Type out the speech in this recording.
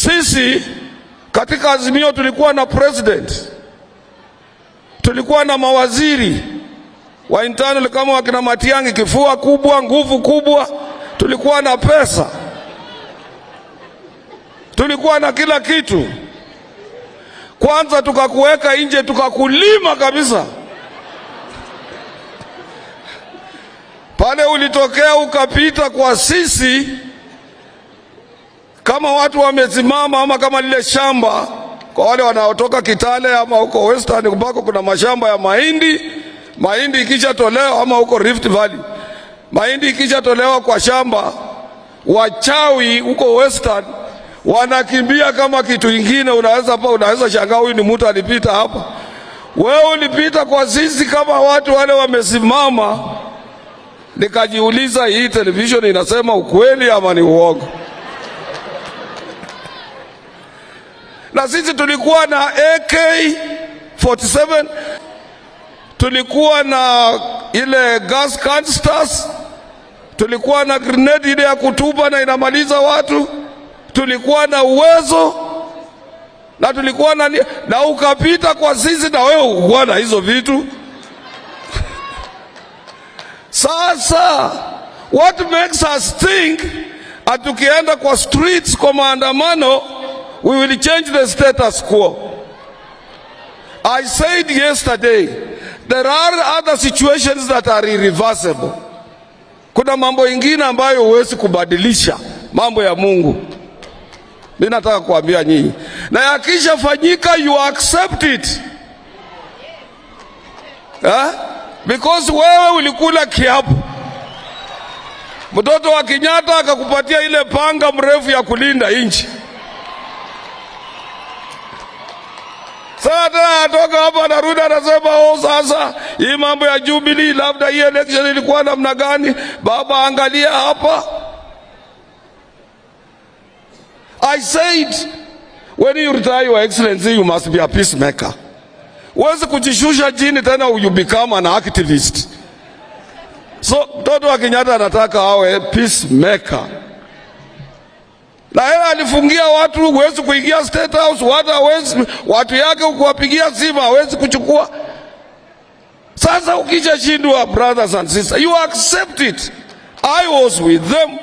Sisi katika Azimio tulikuwa na president, tulikuwa na mawaziri wa internal kama wakina Matiang'i, kifua kubwa, nguvu kubwa, tulikuwa na pesa, tulikuwa na kila kitu. Kwanza tukakuweka nje, tukakulima kabisa. Pale ulitokea ukapita kwa sisi kama watu wamesimama, ama kama lile shamba kwa wale wanaotoka Kitale ama huko Western ambako kuna mashamba ya mahindi ikisha tolewa, ama huko Rift Valley mahindi ikisha tolewa kwa shamba, wachawi huko Western wanakimbia kama kitu kingine. Unaweza shangaa huyu ni mtu alipita hapa. Wewe ulipita kwa sisi kama watu wale wamesimama. Nikajiuliza, hii television inasema ukweli ama ni uongo? Na sisi tulikuwa na AK-47, tulikuwa na ile gas canisters, tulikuwa na grenade ile ya kutupa na inamaliza watu, tulikuwa na uwezo, na tulikuwa na ukapita kwa sisi, na wewe ukuwa na hizo vitu. Sasa what makes us think atukienda kwa streets kwa maandamano we will change the status quo? I said yesterday, there are other situations that are irreversible. Kuna mambo ingine ambayo huwezi kubadilisha, mambo ya Mungu. Mimi nataka kuambia nyinyi, na yakisha fanyika you accept it. Because wewe ulikula kiapo. Mtoto wa Kenyatta akakupatia ile panga mrefu ya kulinda nchi. Sasa atoka hapa narudi anasema, sasa hii mambo ya Jubilee, labda hii election ilikuwa namna gani? Baba, angalia hapa. I said, when you retire, Your Excellency, you must be a peacemaker. Huwezi kujishusha chini tena you become an activist. So mtoto wa Kenyatta anataka awe peacemaker. Na yeye alifungia watu, huwezi kuingia State House, watu yake ukuwapigia simu hawezi kuchukua. Sasa ukija shindwa, brothers and sisters, you accept it. I was with them.